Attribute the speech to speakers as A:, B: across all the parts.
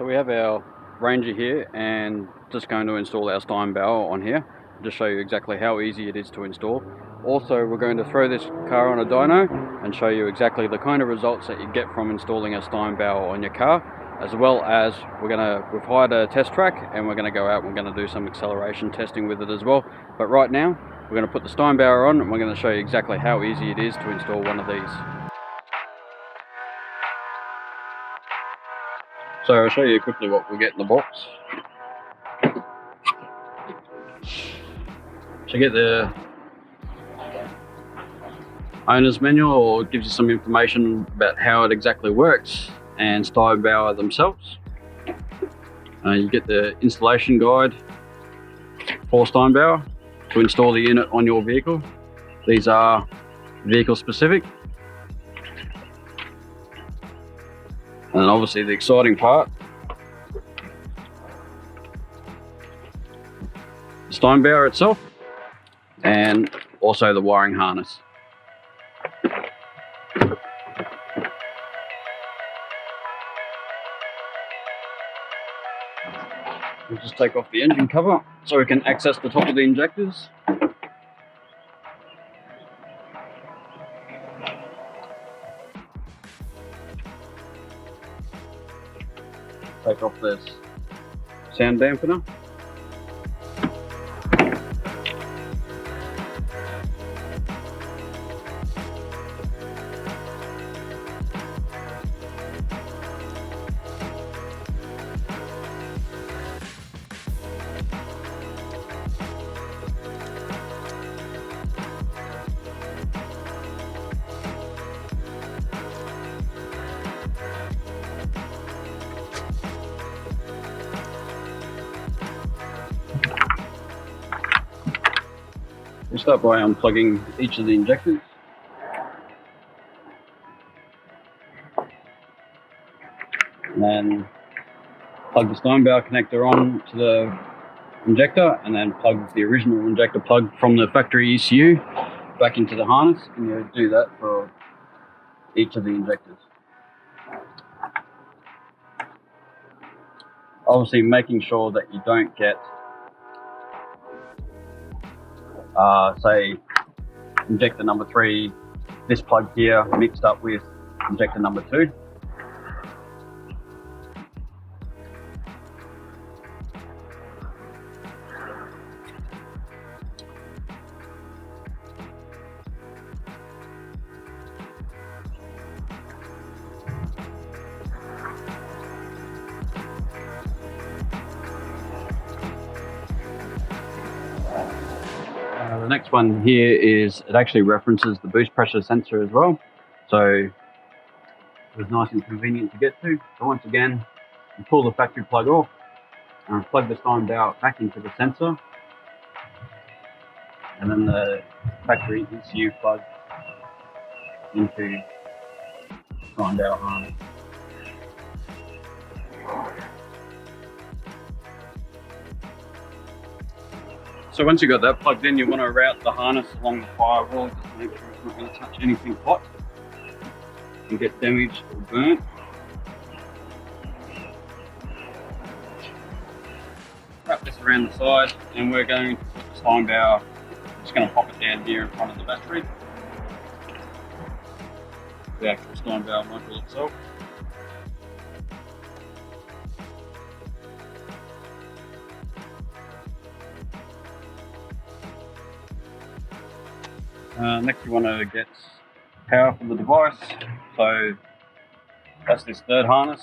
A: So we have our Ranger here and just going to install our Steinbauer on here. Just show you exactly how easy it is to install. Also, we're going to throw this car on a dyno and show you exactly the kind of results that you get from installing a Steinbauer on your car, as well as we've hired a test track and we're going to go out and we're going to do some acceleration testing with it as well. But right now, we're going to put the Steinbauer on and we're going to show you exactly how easy it is to install one of these. So I'll show you quickly what we get in the box. So you get the owner's manual, or it gives you some information about how it exactly works, and Steinbauer themselves. You get the installation guide for Steinbauer to install the unit on your vehicle. These are vehicle specific. And obviously the exciting part, the Steinbauer itself, and also the wiring harness. We'll just take off the engine cover so we can access the top of the injectors. Take off this sound dampener. We'll start by unplugging each of the injectors. And then plug the Steinbauer connector on to the injector, and then plug the original injector plug from the factory ECU back into the harness, and you do that for each of the injectors. Obviously making sure that you don't get say injector number 3, this plug here mixed up with injector number 2. The next one here is, it actually references the boost pressure sensor as well, so it's nice and convenient to get to. So once again, you pull the factory plug off and plug the Steinbauer back into the sensor, and then the factory ECU plug into Steinbauer harness. So once you've got that plugged in, you want to route the harness along the firewall, just to make sure it's not going to touch anything hot and get damaged or burnt. Wrap this around the side, and we're going to put the Steinbauer, just going to pop it down here in front of the battery, the actual Steinbauer module itself. Next you want to get power from the device, so that's this third harness,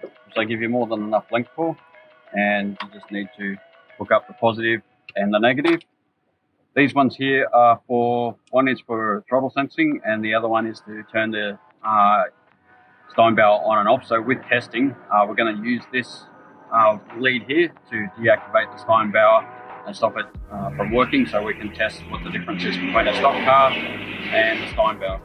A: which they give you more than enough length for, and you just need to hook up the positive and the negative. These ones here are for, one is for throttle sensing and the other one is to turn the Steinbauer on and off. So with testing, we're going to use this lead here to deactivate the Steinbauer and stop it from working, so we can test what the difference is between a stock car and the Steinbauer.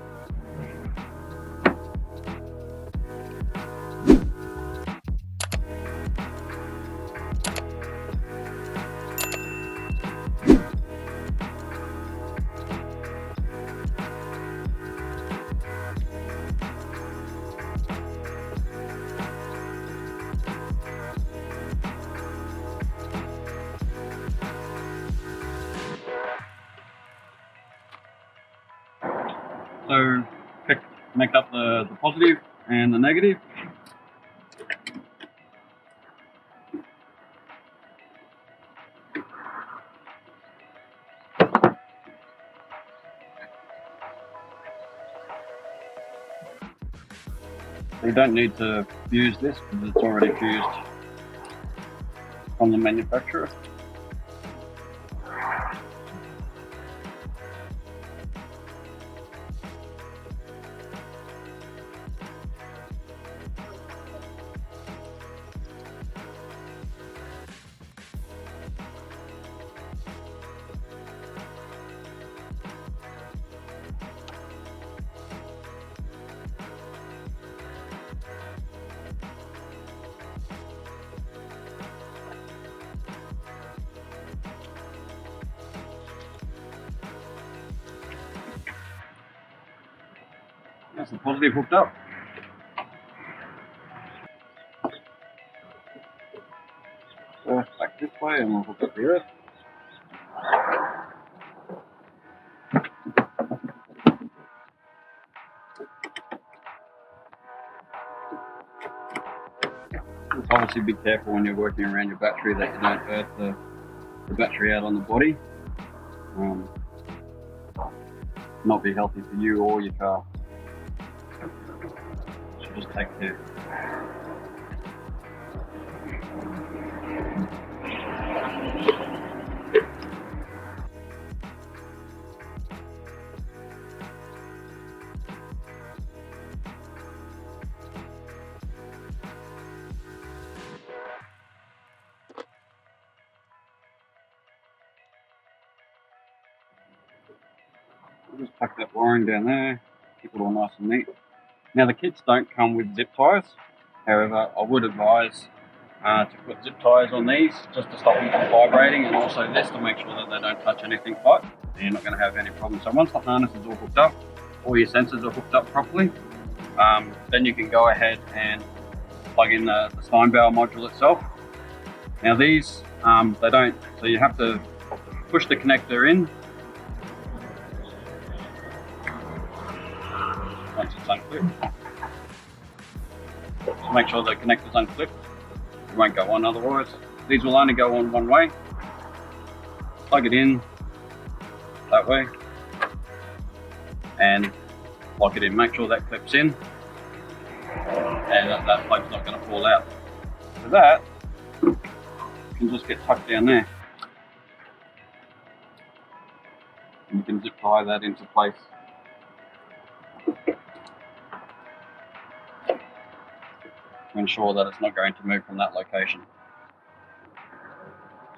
A: So connect up the positive and the negative. You don't need to fuse this because it's already fused from the manufacturer. That's the positive hooked up. So back this way and we'll hook up the earth. Obviously be careful when you're working around your battery that you don't earth the battery out on the body. Not be healthy for you or your car. So just take care. I'll just tuck that wiring down there, keep it all nice and neat. Now the kits don't come with zip ties, however I would advise to put zip ties on these just to stop them from vibrating, and also this to make sure that they don't touch anything hot and you're not going to have any problems. So once the harness is all hooked up, all your sensors are hooked up properly, then you can go ahead and plug in the Steinbauer module itself. Now these, they don't, so you have to push the connector in once it's unclipped. Just make sure the connector's unclipped. It won't go on otherwise. These will only go on one way. Plug it in that way and lock it in. Make sure that clips in and that plug's not going to fall out. For that, you can just get tucked down there. And you can zip tie that into place. To ensure that it's not going to move from that location.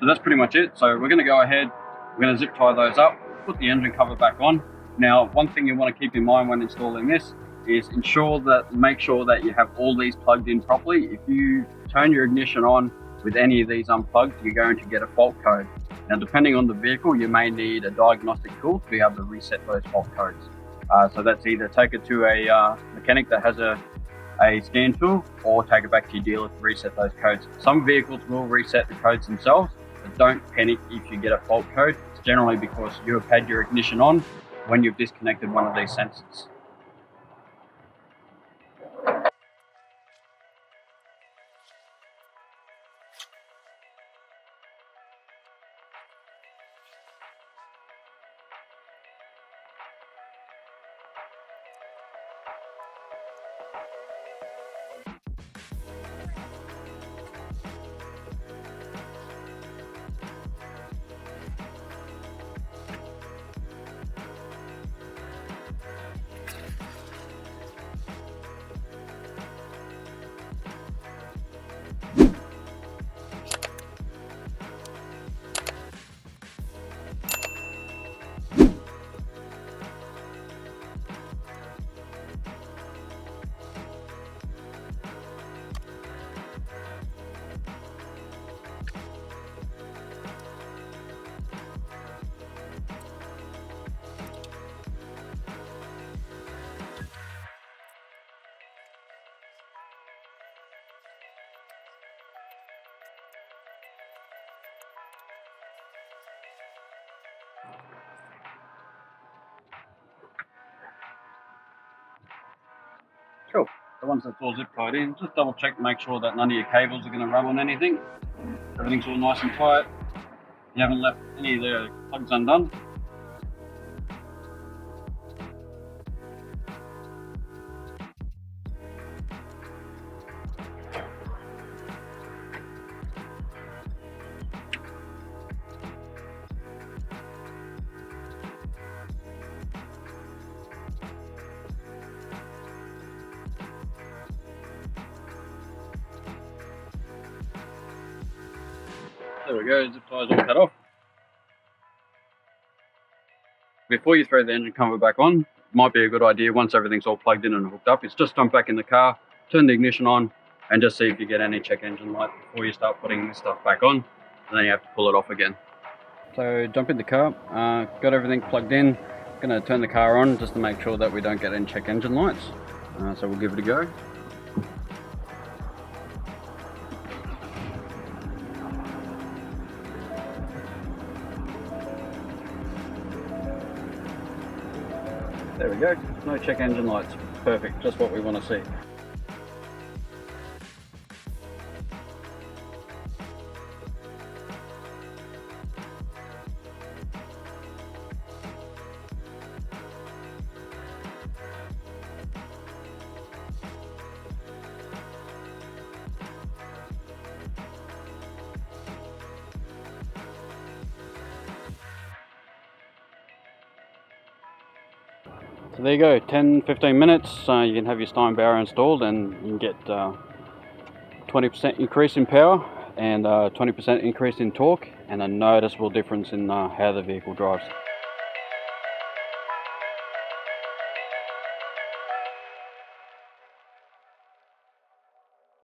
A: So that's pretty much it. So we're going to go ahead, we're going to zip tie those up, put the engine cover back on. Now one thing you want to keep in mind when installing this is make sure that you have all these plugged in properly. If you turn your ignition on with any of these unplugged, you're going to get a fault code. Now depending on the vehicle, you may need a diagnostic tool to be able to reset those fault codes. So that's either take it to a mechanic that has a scan tool, or take it back to your dealer to reset those codes. Some vehicles will reset the codes themselves, but don't panic if you get a fault code. It's generally because you have had your ignition on when you've disconnected one of these sensors. So once that's all zip tied in, just double check, make sure that none of your cables are going to rub on anything. Everything's all nice and tight. You haven't left any of the plugs undone. There we go, zip tie's all cut off. Before you throw the engine cover back on, might be a good idea, once everything's all plugged in and hooked up, is just jump back in the car, turn the ignition on, and just see if you get any check engine light before you start putting this stuff back on, and then you have to pull it off again. So jump in the car, got everything plugged in, gonna turn the car on just to make sure that we don't get any check engine lights. So we'll give it a go. There we go, no check engine lights, perfect, just what we want to see. So there you go, 10-15 minutes, you can have your Steinbauer installed and you can get 20% increase in power and 20% increase in torque and a noticeable difference in how the vehicle drives.